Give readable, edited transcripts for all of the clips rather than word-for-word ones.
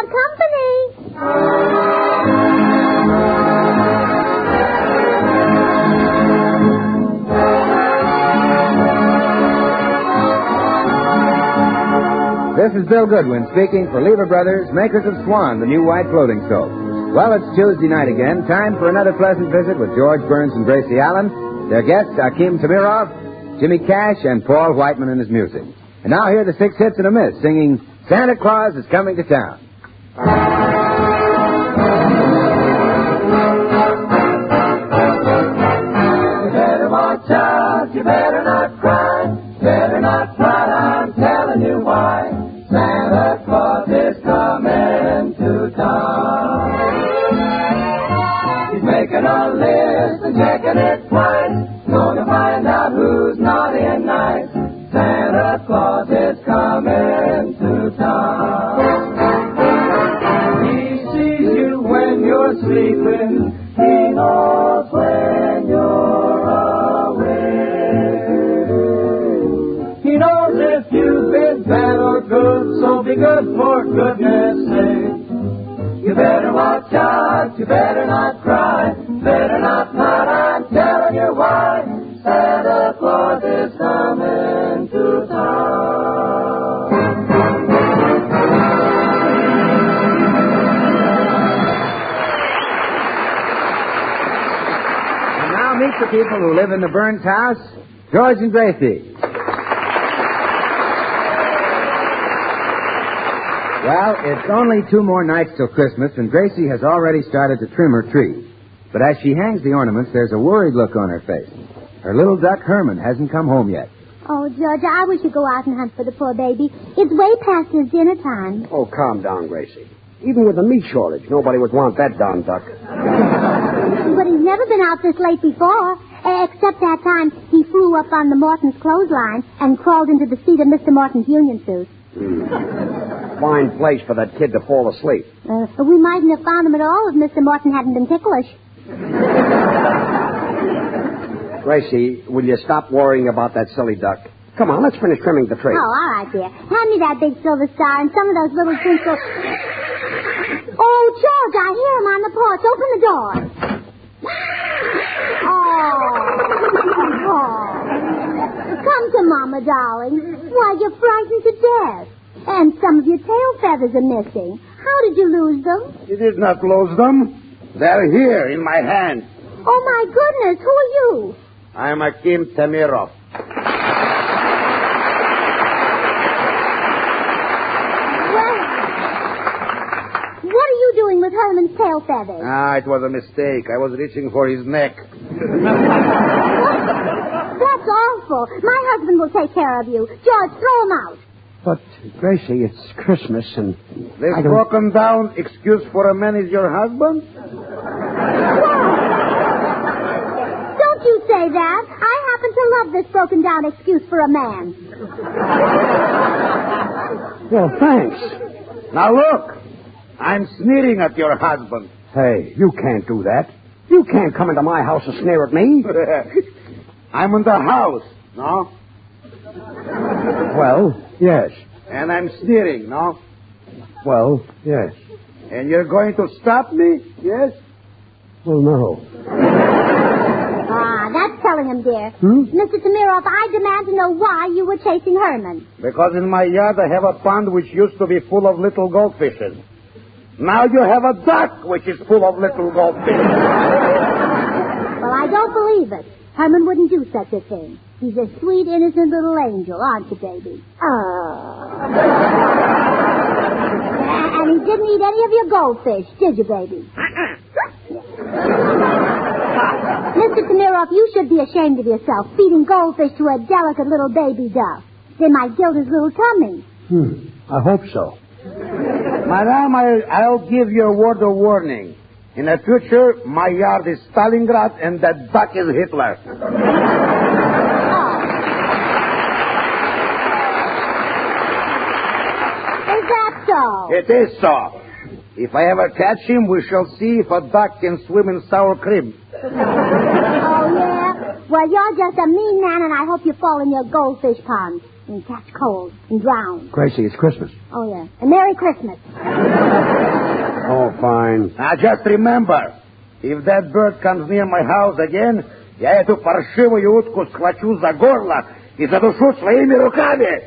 got company. This is Bill Goodwin speaking for Lever Brothers, makers of Swan, the new white floating soap. Well, it's Tuesday night again. Time for another pleasant visit with George Burns and Gracie Allen. Their guests, Akim Tamirov, Jimmy Cash, and Paul Whiteman and his music. And now here are the 6 hits and a miss, singing Santa Claus is Coming to Town. You better watch out, you better not cry, better not cry, I'm telling you why. Santa Claus is coming to town. He's making a list and checking it twice, gonna find out who's naughty and nice. Santa Claus is coming to town. He sees you when you're sleeping, he knows when you're awake. He knows if you've been bad or good, so be good for goodness sake. You better watch out, you better not cry, better not pout, I'm telling you why. Santa Claus is coming to town. And now meet the people who live in the Burns house, George and Gracie. Well, it's only 2 more nights till Christmas, and Gracie has already started to trim her tree. But as she hangs the ornaments, there's a worried look on her face. Her little duck, Herman, hasn't come home yet. Oh, George, I wish you'd go out and hunt for the poor baby. It's way past his dinner time. Oh, calm down, Gracie. Even with the meat shortage, nobody would want that darn duck. But he's never been out this late before, except that time he flew up on the Morton's clothesline and crawled into the seat of Mr. Morton's union suit. Fine place for that kid to fall asleep. We mightn't have found him at all if Mr. Morton hadn't been ticklish. Gracie, will you stop worrying about that silly duck? Come on, let's finish trimming the tree. Oh, all right, dear. Hand me that big silver star and some of those little twinkles. Oh, George, I hear him on the porch. Open the door. Oh. Come to Mama, darling. Why, you're frightened to death. And some of your tail feathers are missing. How did you lose them? You did not lose them. They're here in my hand. Oh, my goodness. Who are you? I am Akim Tamirov. Well, what are you doing with Herman's tail feathers? It was a mistake. I was reaching for his neck. That's awful. My husband will take care of you. George, throw him out. But, Gracie, it's Christmas and... This broken down excuse for a man is your husband? Don't you say that. I happen to love this broken down excuse for a man. Well, thanks. Now look, I'm sneering at your husband. Hey, you can't do that. You can't come into my house and sneer at me. I'm in the house, no? Well, yes. And I'm sneering, no? Well, yes. And you're going to stop me, yes? Well, no. That's telling him, dear. Hmm? Mr. Tamirov, I demand to know why you were chasing Herman. Because in my yard I have a pond which used to be full of little goldfishes. Now you have a duck which is full of little goldfishes. Well, I don't believe it. Herman wouldn't do such a thing. He's a sweet, innocent little angel, aren't you, baby? And he didn't eat any of your goldfish, did you, baby? Mr. Tamirov, you should be ashamed of yourself, feeding goldfish to a delicate little baby duck. They might gild his little tummy. I hope so. Madame, I'll give you a word of warning. In the future, my yard is Stalingrad and that duck is Hitler. Is that so? It is so. If I ever catch him, we shall see if a duck can swim in sour cream. Oh, yeah? Well, you're just a mean man, and I hope you fall in your goldfish pond. and catch cold and drown. Gracie, it's Christmas. Oh, yeah. And Merry Christmas. Oh, fine. Now, just remember, if that bird comes near my house again, я эту паршивую утку схвачу за горло и задушу своими руками.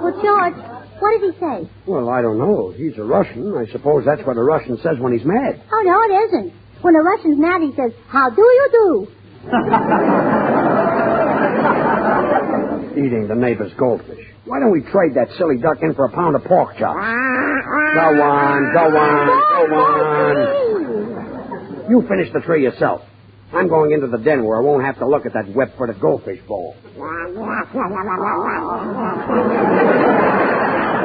Well, George, what did he say? Well, I don't know. He's a Russian. I suppose that's what a Russian says when he's mad. Oh, no, it isn't. When a Russian's mad, he says, how do you do? Eating the neighbor's goldfish. Why don't we trade that silly duck in for a pound of pork chops? Go on. You finish the tree yourself. I'm going into the den where I won't have to look at that web-footed goldfish bowl.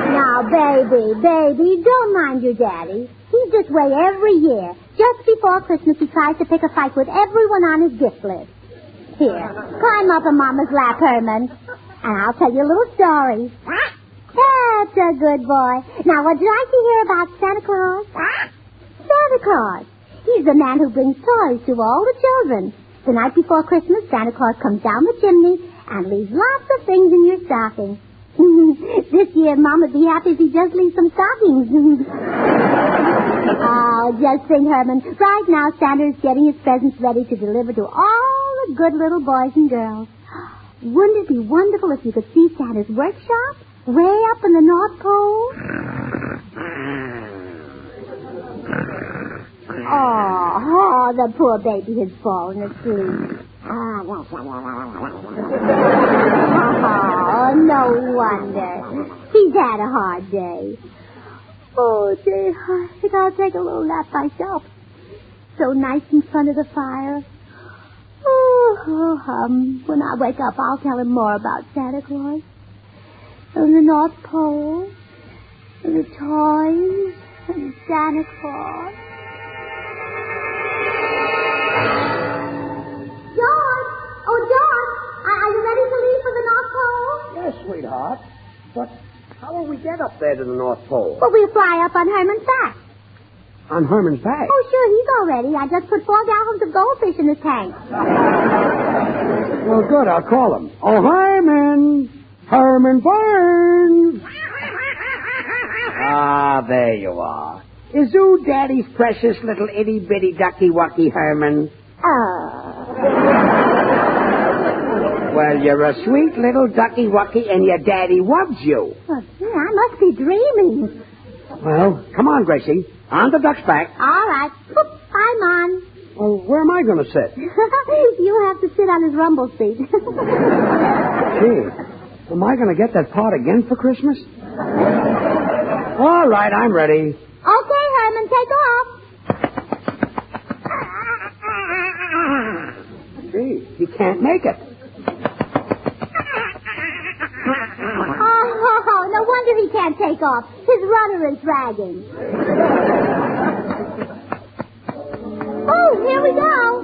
Now, baby, don't mind your daddy. He's this way every year. Just before Christmas, he tries to pick a fight with everyone on his gift list. Here, climb up on Mama's lap, Herman, and I'll tell you a little story. That's a good boy. Now, would you like to hear about Santa Claus? Santa Claus. He's the man who brings toys to all the children. The night before Christmas, Santa Claus comes down the chimney and leaves lots of things in your stocking. This year, Moma'd be happy if he just leaves some stockings. Oh, just think, Herman. Right now, Santa is getting his presents ready to deliver to all the good little boys and girls. Wouldn't it be wonderful if you could see Santa's workshop way up in the North Pole? Oh, the poor baby has fallen asleep. Oh, no wonder. He's had a hard day. Oh, dear, I think I'll take a little nap myself. So nice in front of the fire. When I wake up, I'll tell him more about Santa Claus. And the North Pole. And the toys. And Santa Claus. George! Oh, George! Are you ready to leave for the North Pole? Yes, sweetheart. But how will we get up there to the North Pole? Well, we'll fly up on Herman's back. On Herman's back? Oh, sure, he's all ready. I just put 4 gallons of goldfish in his tank. Well, good. I'll call him. Oh, Herman! Herman Burns! Ah, there you are. Is you Daddy's precious little itty-bitty ducky-wucky Herman? Well, you're a sweet little ducky-wucky, and your daddy loves you. Oh, gee, I must be dreaming. Well, come on, Gracie. On the duck's back. All right. Boop, I'm on. Well, where am I going to sit? You have to sit on his rumble seat. Gee, am I going to get that pot again for Christmas? All right, I'm ready. Okay, Herman, take off. Gee, he can't make it. Oh, no wonder he can't take off. His rudder is dragging. Oh, here we go.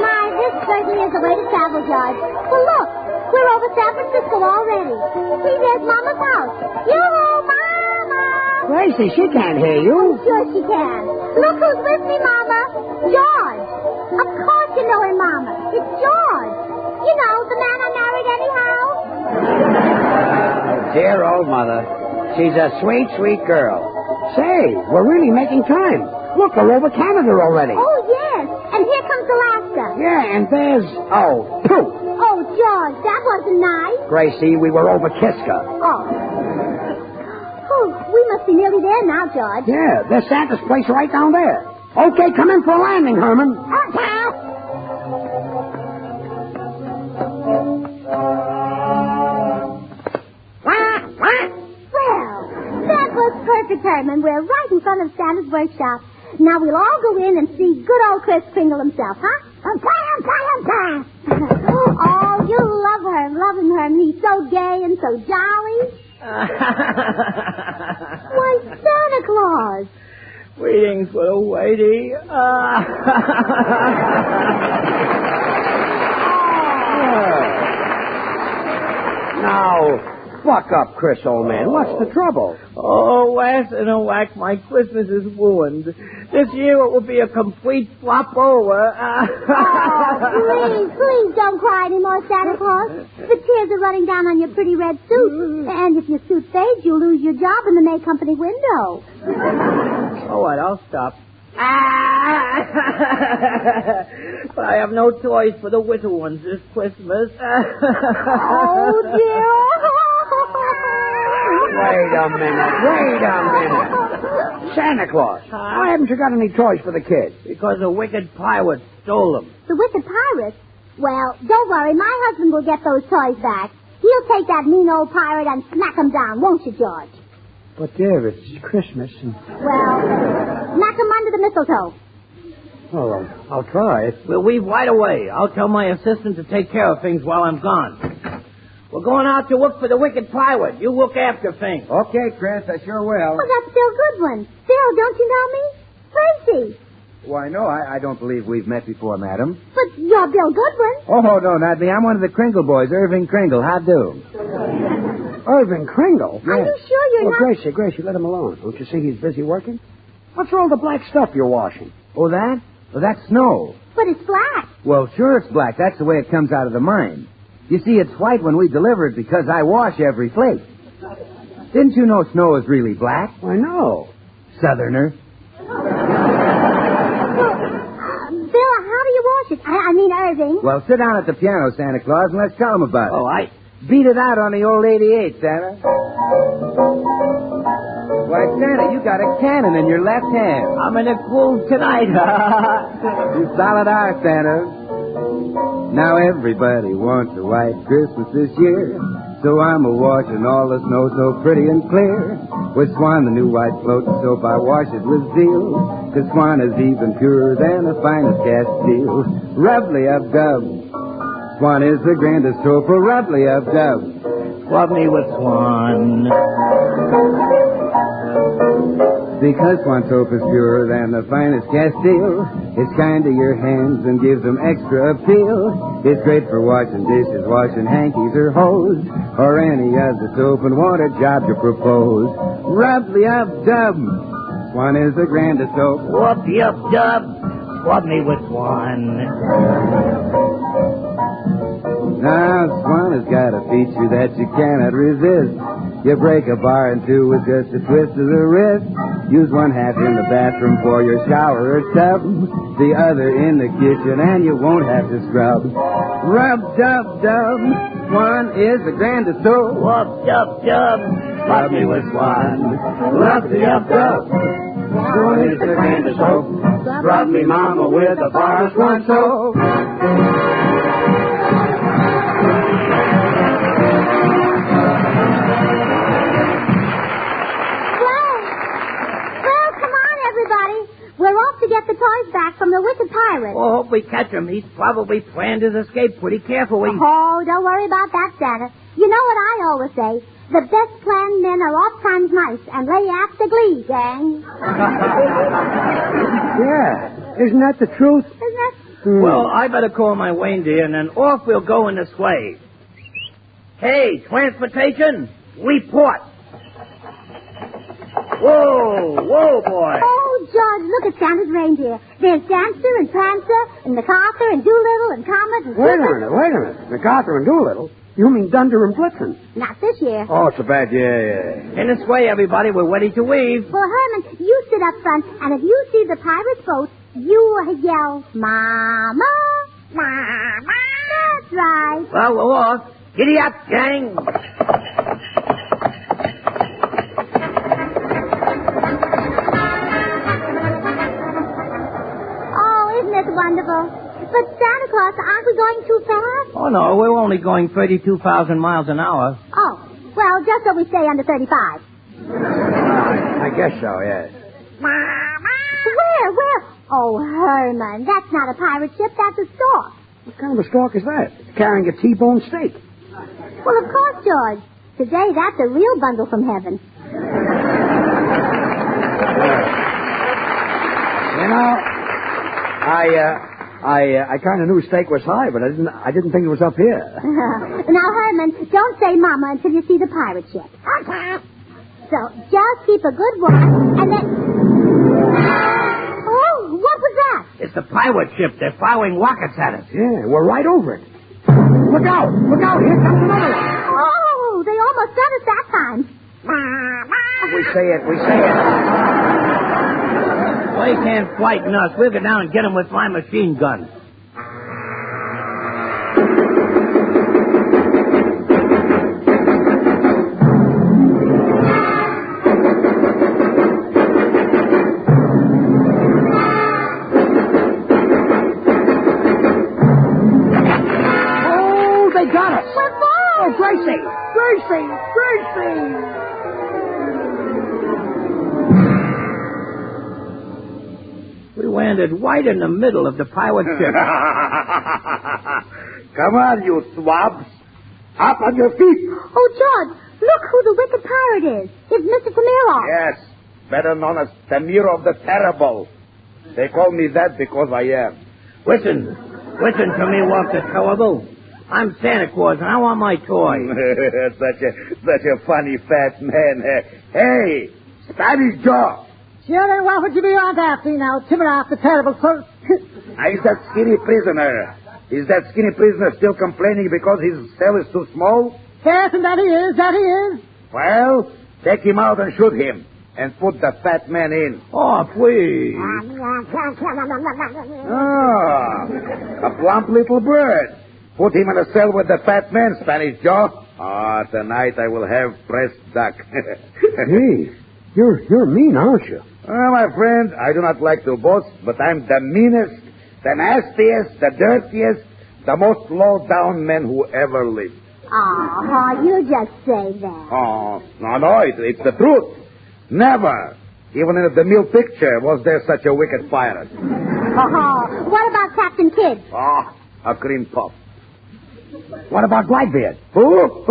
My, this certainly is the way to travel, George. Well, look, we're over San Francisco already. See, there's Mama's house. Yoo-hoo, Mama! Gracie, she can't hear you. Sure she can. Look who's with me, Mama. George. Of course you know him, Mama. It's George. You know, the man I married anyhow. Dear old mother. She's a sweet, sweet girl. Say, we're really making time. Look, we're over Canada already. Oh, yes. And here comes Alaska. Yeah, and there's... Oh, pooh. Oh, George, that wasn't nice. Gracie, we were over Kiska. Oh. We must be nearly there now, George. Yeah, there's Santa's place right down there. Okay, come in for a landing, Herman. Well, that was perfect, Herman. We're right in front of Santa's workshop. Now we'll all go in and see good old Kris Kringle himself, huh? Oh, you'll love him, Herman. He's so gay and so jolly. Why, Santa Claus. Greetings, little lady. Now, buck up, Chris, old man. What's the trouble? Oh, Wes and a whack, my Christmas is ruined. This year it will be a complete flop over. Please don't cry anymore, Santa Claus. The tears are running down on your pretty red suit. And if your suit fades, you'll lose your job in the May Company window. All right, I'll stop. But I have no toys for the little ones this Christmas. Oh, dear. Wait a minute. Santa Claus, why haven't you got any toys for the kids? Because a wicked pirate stole them. The wicked pirate? Well, don't worry. My husband will get those toys back. He'll take that mean old pirate and smack him down, won't you, George? But, dear, it's Christmas. Well, knock him under the mistletoe. Oh, I'll try. We'll leave right away. I'll tell my assistant to take care of things while I'm gone. We're going out to look for the wicked pirate. You look after things. Okay, Chris, I sure will. Oh, that's Bill Goodwin. Bill, don't you know me? Tracy. Why, no, I don't believe we've met before, madam. But you're Bill Goodwin. Oh, no, not me. I'm one of the Kringle boys, Irving Kringle. How do? Irving Kringle? Are you sure you're not... Gracie, let him alone. Don't you see he's busy working? What's all the black stuff you're washing? Oh, that? Well, that's snow. But it's black. Well, sure it's black. That's the way it comes out of the mine. You see, it's white when we deliver it because I wash every flake. Didn't you know snow is really black? Why, no. Southerner. Bill, how do you wash it? I mean, Irving. Well, sit down at the piano, Santa Claus, and let's tell him about it. Oh, I... Beat it out on the old 88, Santa. Why, Santa, you got a cannon in your left hand. I'm in a groove tonight. You solid are, Santa. Now everybody wants a white Christmas this year, so I'm a-washing all the snow so pretty and clear. With Swan, the new white floating soap, I wash it with zeal, 'cause Swan is even purer than the finest cast steel. Rubbly-up-dub. Swan is the grandest soap, a rubbly-up-dub. Swab me with Swan. Because Swan soap is purer than the finest Castile, it's kind to your hands and gives them extra appeal. It's great for washing dishes, washing hankies or hose, or any other soap and want a job to propose. Rubbly-up-dub. Swan is the grandest soap. Whoop-de-up-dub. Swab me with Swan. Now, Swan has got a feature that you cannot resist. You break a bar in two with just a twist of the wrist. Use one half in the bathroom for your shower or tub, the other in the kitchen, and you won't have to scrub. Rub-dub-dub. Swan is the grandest soap. Whoop-dub-dub. Rub me with Swan. Rub-de-up-dub. Swan is the grandest soap. Rub me, mama, with a bar of Swan soap. We're off to get the toys back from the wicked pirate. Oh, hope we catch him. He's probably planned his escape pretty carefully. Oh, don't worry about that, Santa. You know what I always say? The best planned men are oft times nice and lay after glee, gang. Yeah. Isn't that the truth? Isn't that? Well, I better call my reindeer, and then off we'll go in the sleigh. Hey, transportation, report. Whoa, boy. Oh, George, look at Santa's reindeer. There's Dancer and Prancer and MacArthur and Doolittle and Comet and... Wait a minute. MacArthur and Doolittle? You mean Dunder and Blitzen? Not this year. Oh, it's a bad year. In this way, everybody, we're ready to leave. Well, Herman, you sit up front, and if you see the pirate's boat, you yell, Mama, Mama. That's right. Well, we're off. Giddy up, gang. Wonderful. But Santa Claus, aren't we going too fast? Oh, no, we're only going 32,000 miles an hour. Oh, well, just so we stay under 35. I guess so, yes. Where? Oh, Herman, that's not a pirate ship, that's a stork. What kind of a stork is that? It's carrying a T-bone steak. Well, of course, George. Today, that's a real bundle from heaven. You know, I kind of knew steak was high, but I didn't think it was up here. Now, Herman, don't say Mama until you see the pirate ship. Okay. So, just keep a good watch, and then... Oh, what was that? It's the pirate ship. They're firing rockets at us. Yeah, we're right over it. Look out! Look out! Here comes another one. Oh, they almost got us that time. We say it. They can't frighten us. We'll go down and get them with my machine gun. Oh, they got us. We're full. Oh, Gracie! We landed right in the middle of the pirate ship. Come on, you swabs. Up on your feet. Oh, George, look who the wicked pirate is. It's Mr. Tamirov. Yes, better known as Tamir of the Terrible. They call me that because I am. Listen to me, Walk the Terrible. I'm Santa Claus, and I want my toy. such a funny fat man. Hey, Spanish Joe. Sure, then what would you be on after now? Timoroff the Terrible, sir. Is that skinny prisoner? Is that skinny prisoner still complaining because his cell is too small? Yes, and that he is. Well, take him out and shoot him. And put the fat man in. Oh, please. A plump little bird. Put him in a cell with the fat man, Spanish Joe. Tonight I will have pressed duck. Hey, you're mean, aren't you? My friend, I do not like to boast, but I'm the meanest, the nastiest, the dirtiest, the most low-down man who ever lived. Oh, you just say that. Oh, no, it's the truth. Never, even in the mill picture, was there such a wicked pirate. Oh, what about Captain Kidd? A cream puff. What about Whitebeard? Who?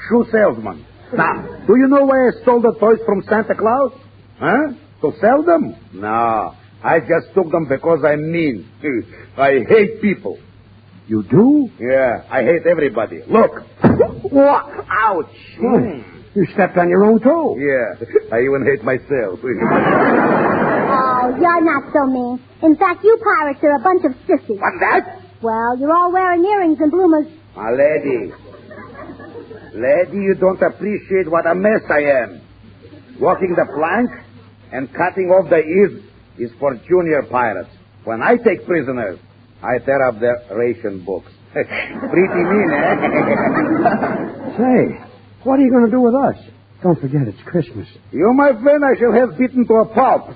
Shoe salesman. Now, do you know where I stole the toys from Santa Claus? Huh? To sell them? No, I just took them because I'm mean. I hate people. You do? Yeah, I hate everybody. Look. What? Ouch. You stepped on your own toe. Yeah, I even hate myself. Oh, you're not so mean. In fact, you pirates are a bunch of sissies. What's that? Well, you're all wearing earrings and bloomers. Lady, you don't appreciate what a mess I am. Walking the plank and cutting off the ears is for junior pirates. When I take prisoners, I tear up their ration books. Pretty mean, eh? Say, what are you going to do with us? Don't forget, it's Christmas. You, my friend, I shall have beaten to a pulp.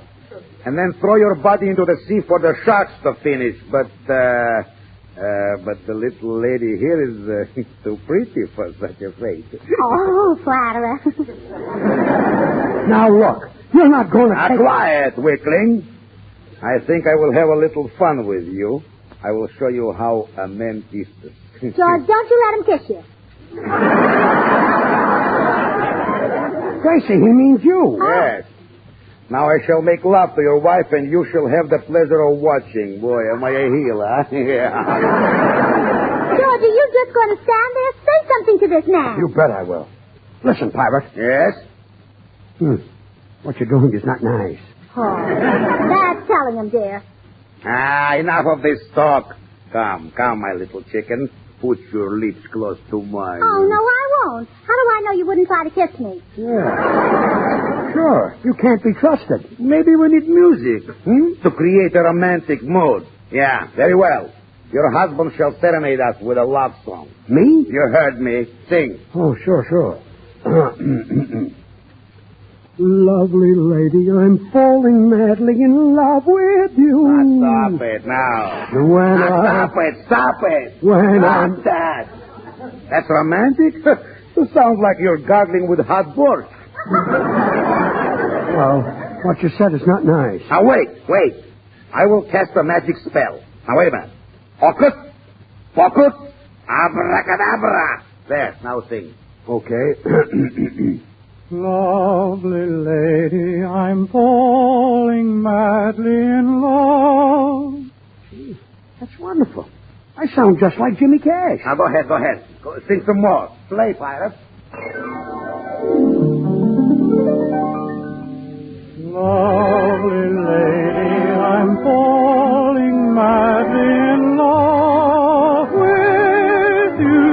And then throw your body into the sea for the sharks to finish. But the little lady here is too pretty for such a fate. Oh, flatterer. Now, look. You're not going to take... Quiet, weakling. I think I will have a little fun with you. I will show you how a man kisses. George, don't you let him kiss you. Gracie, he means you. Yes. Now I shall make love to your wife, and you shall have the pleasure of watching. Boy, am I a heel, huh? Yeah. George, are you just going to stand there? Say something to this man. You bet I will. Listen, pirate. Yes? What you're doing is not nice. Oh, that's telling him, dear. Enough of this talk. Come, my little chicken. Put your lips close to mine. Oh, no, I won't. How do I know you wouldn't try to kiss me? Yeah. Sure. You can't be trusted. Maybe we need music to create a romantic mood. Yeah, very well. Your husband shall serenade us with a love song. Me? You heard me. Sing. Oh, sure. Lovely lady, I'm falling madly in love with you. Stop it now. Stop it. When Stop that. That's romantic? It sounds like you're gargling with hot borscht. Well, what you said is not nice. Now, wait. I will cast a magic spell. Now, wait a minute. Focus, abracadabra. There, now sing. Okay. Lovely lady, I'm falling madly in love. That's wonderful. I sound just like Jimmy Cash. Now, go ahead. Go, sing some more. Play, pirate. Lovely lady, I'm falling madly in love with you.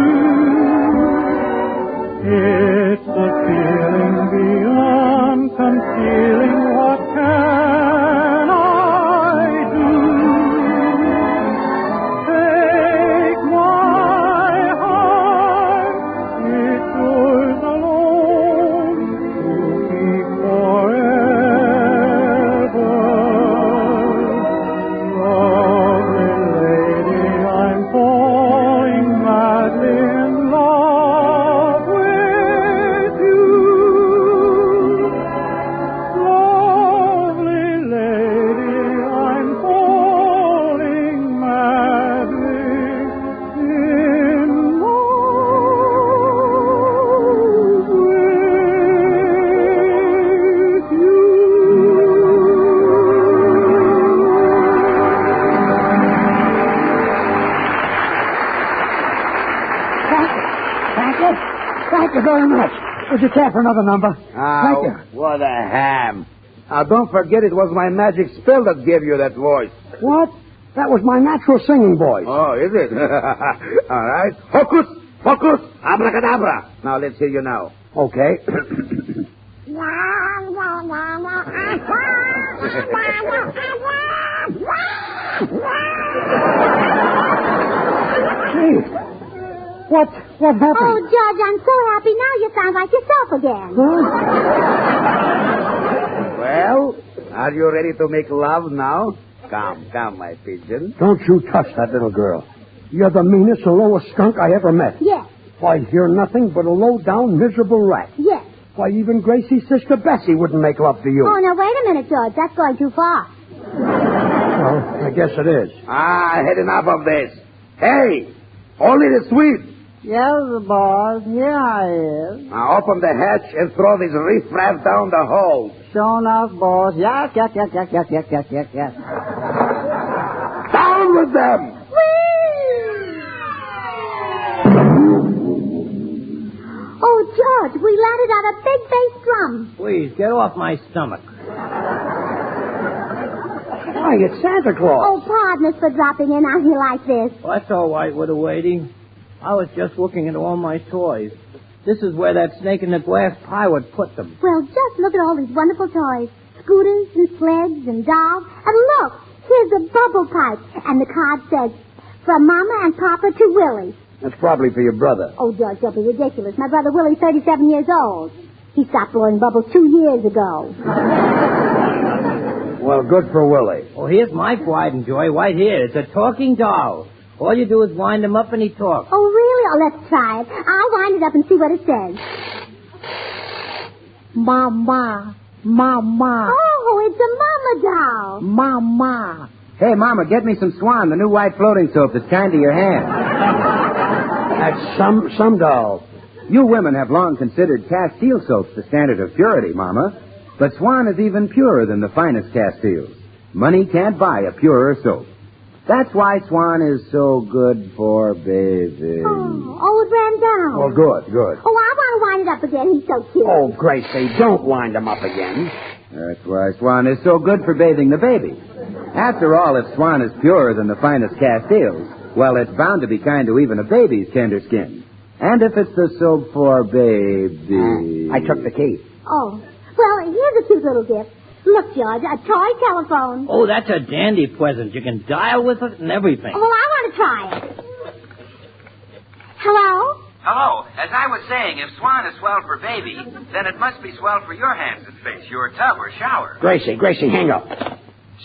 It's a feeling beyond concealing. What can I do? Take my heart, it's yours alone to keep forever. Lovely lady, I'm falling madly in love with you. Lovely lady, I'm falling madly in love with you. Thank you very much. Would you care for another number? Thank you. What a ham. Now, don't forget it was my magic spell that gave you that voice. What? That was my natural singing voice. Oh, is it? All right. Hocus, pocus, abracadabra. Now, let's hear you now. Okay. Gee, what happened? Oh, George, I'm so happy now you sound like yourself again. Huh? Well, are you ready to make love now? Come, my pigeon. Don't you touch that little girl. You're the meanest and lowest skunk I ever met. Yes, Why, you're nothing but a low-down, miserable rat. yes. Why, even Gracie's sister Bessie wouldn't make love to you. Oh, now, wait a minute, George. That's going too far. Well, I guess it is. I had enough of this. Hey, only the sweet. Yes, boss. Here I is. Now open the hatch and throw this riffraff down the hole. Sure enough, boss. Yes. Down with them! Oh, George, we landed on a big bass drum. Please, get off my stomach. Why, it's Santa Claus. Oh, pardon us for dropping in on you like this. Well, that's all right, Widow Wadey. I was just looking at all my toys. This is where that snake in the glass pie would put them. Well, just look at all these wonderful toys. Scooters and sleds and dolls. And look, here's a bubble pipe. And the card says, from Mama and Papa to Willie. That's probably for your brother. Oh, George, don't be ridiculous. My brother Willie's 37 years old. He stopped blowing bubbles 2 years ago. Well, good for Willie. Oh, here's my pride and joy right here. It's a talking doll. All you do is wind him up and he talks. Oh, really? Oh, let's try it. I'll wind it up and see what it says. Mama. Mama. Oh, it's a mama doll. Mama. Hey, Mama, get me some Swan, the new white floating soap that's kind to your hand. That's some doll. You women have long considered Castile soaps the standard of purity, Mama. But Swan is even purer than the finest Castiles. Money can't buy a purer soap. That's why Swan is so good for bathing. Oh, it ran down. Well, good. Oh, I want to wind it up again. He's so cute. Oh, Gracie, don't wind him up again. That's why Swan is so good for bathing the baby. After all, if Swan is purer than the finest Castiles, well, it's bound to be kind to even a baby's tender skin. And if it's the soap for baby... I took the key. Oh, well, here's a cute little gift. Look, George, a toy telephone. Oh, that's a dandy present. You can dial with it and everything. Oh, well, I want to try it. Hello? Hello. As I was saying, if Swan is swell for baby, then it must be swell for your hands and face, your tub or shower. Gracie, hang up.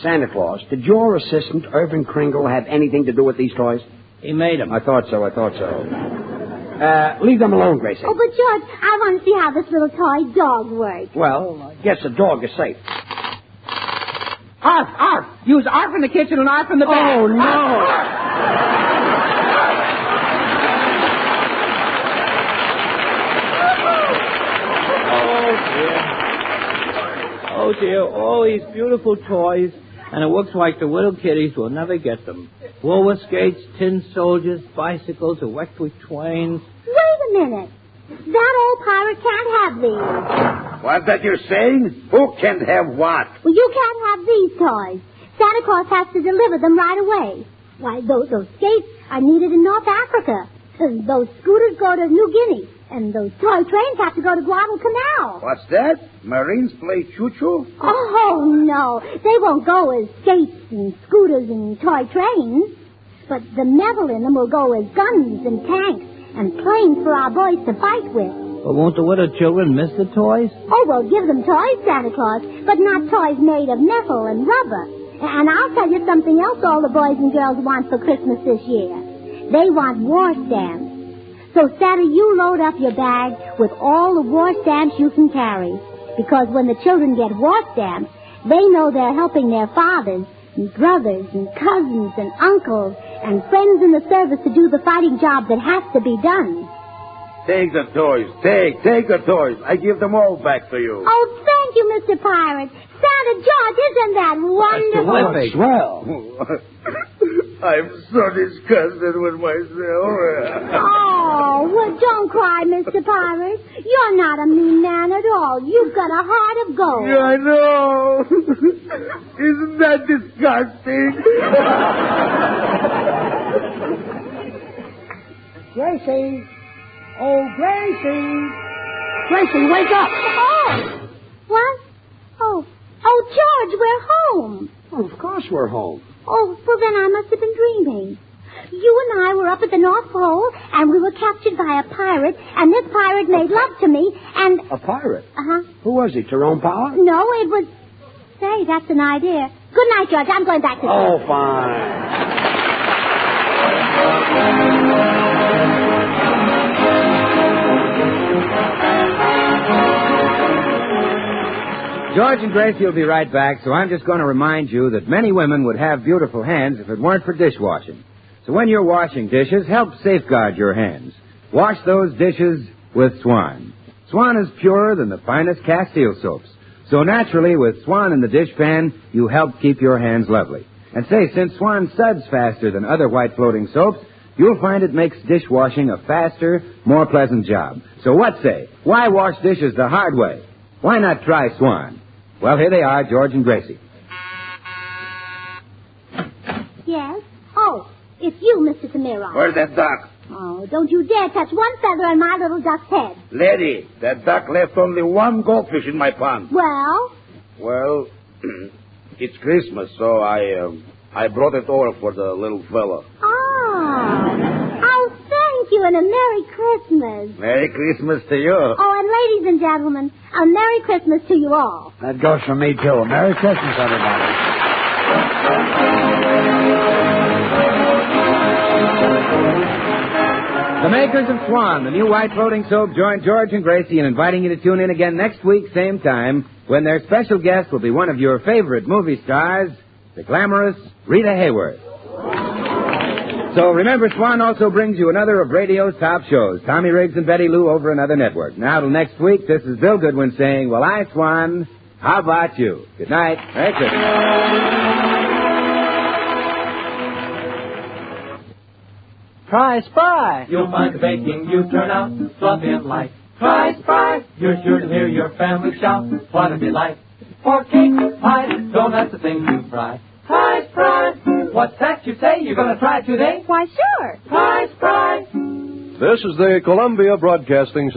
Santa Claus, did your assistant, Irvin Kringle, have anything to do with these toys? He made them. I thought so. Leave them alone, Gracie. Oh, but, George, I want to see how this little toy dog works. Well, I guess the dog is safe. Arf. Use Arf in the kitchen and Arf in the back. Oh, no. Oh, dear. All these beautiful toys. And it looks like the little kiddies will never get them. Roller skates, tin soldiers, bicycles, electric trains. Wait a minute. That old pirate can't have these. What's that you're saying? Who can have what? Well, you can't have these toys. Santa Claus has to deliver them right away. Why, those skates are needed in North Africa. And those scooters go to New Guinea. And those toy trains have to go to Guadalcanal. What's that? Marines play choo-choo? Oh, no. They won't go as skates and scooters and toy trains. But the metal in them will go as guns and tanks and planes for our boys to fight with. But won't the little children miss the toys? Oh, well, give them toys, Santa Claus, but not toys made of metal and rubber. And I'll tell you something else all the boys and girls want for Christmas this year. They want war stamps. So, Santa, you load up your bag with all the war stamps you can carry. Because when the children get war stamps, they know they're helping their fathers and brothers and cousins and uncles and friends in the service to do the fighting job that has to be done. Take the toys. Take the toys. I give them all back to you. Oh, thank you, Mr. Pirate. Santa George, isn't that wonderful? That's Swell. I'm so disgusted with myself. Oh, well, don't cry, Mr. Pirate. You're not a mean man at all. You've got a heart of gold. Yeah, I know. Isn't that disgusting? Gracie. Oh, Gracie. Gracie, wake up. Oh, what? Oh, George, we're home. Oh, of course we're home. Oh, well, then I must have been dreaming. You and I were up at the North Pole, and we were captured by a pirate, and this pirate made love to me, and... A pirate? Uh-huh. Who was he, Tyrone Power? No, it was... Say, that's an idea. Good night, George. I'm going back to... Oh, fine. George and Gracie will be right back, so I'm just going to remind you that many women would have beautiful hands if it weren't for dishwashing. So when you're washing dishes, help safeguard your hands. Wash those dishes with Swan. Swan is purer than the finest Castile soaps. So naturally, with Swan in the dishpan, you help keep your hands lovely. And say, since Swan suds faster than other white floating soaps, you'll find it makes dishwashing a faster, more pleasant job. So what say? Why wash dishes the hard way? Why not try Swan? Well, here they are, George and Gracie. Yes? Oh, it's you, Mr. Tamiron. Where's that duck? Oh, don't you dare touch one feather on my little duck's head. Lady, that duck left only one goldfish in my pond. Well? Well, it's Christmas, so I brought it over for the little fella. Oh, thank you, and a Merry Christmas. Merry Christmas to you. Oh, and ladies and gentlemen, a Merry Christmas to you all. That goes for me, too. Merry Christmas, everybody. The makers of Swan, the new white floating soap, join George and Gracie in inviting you to tune in again next week, same time, when their special guest will be one of your favorite movie stars, the glamorous Rita Hayworth. So remember, Swan also brings you another of radio's top shows, Tommy Riggs and Betty Lou over another network. Now till next week, this is Bill Goodwin saying, well, I, Swan, how about you? Good night. Merry Christmas. Try Spry. You'll find the baking you turn out fluffy and light. Try Spry. You're sure to hear your family shout, what a delight. For cake, pie, donuts, the thing you fry. Try Spry. What's that you say? You're going to try it today? Why, sure. Try Spry. This is the Columbia Broadcasting System.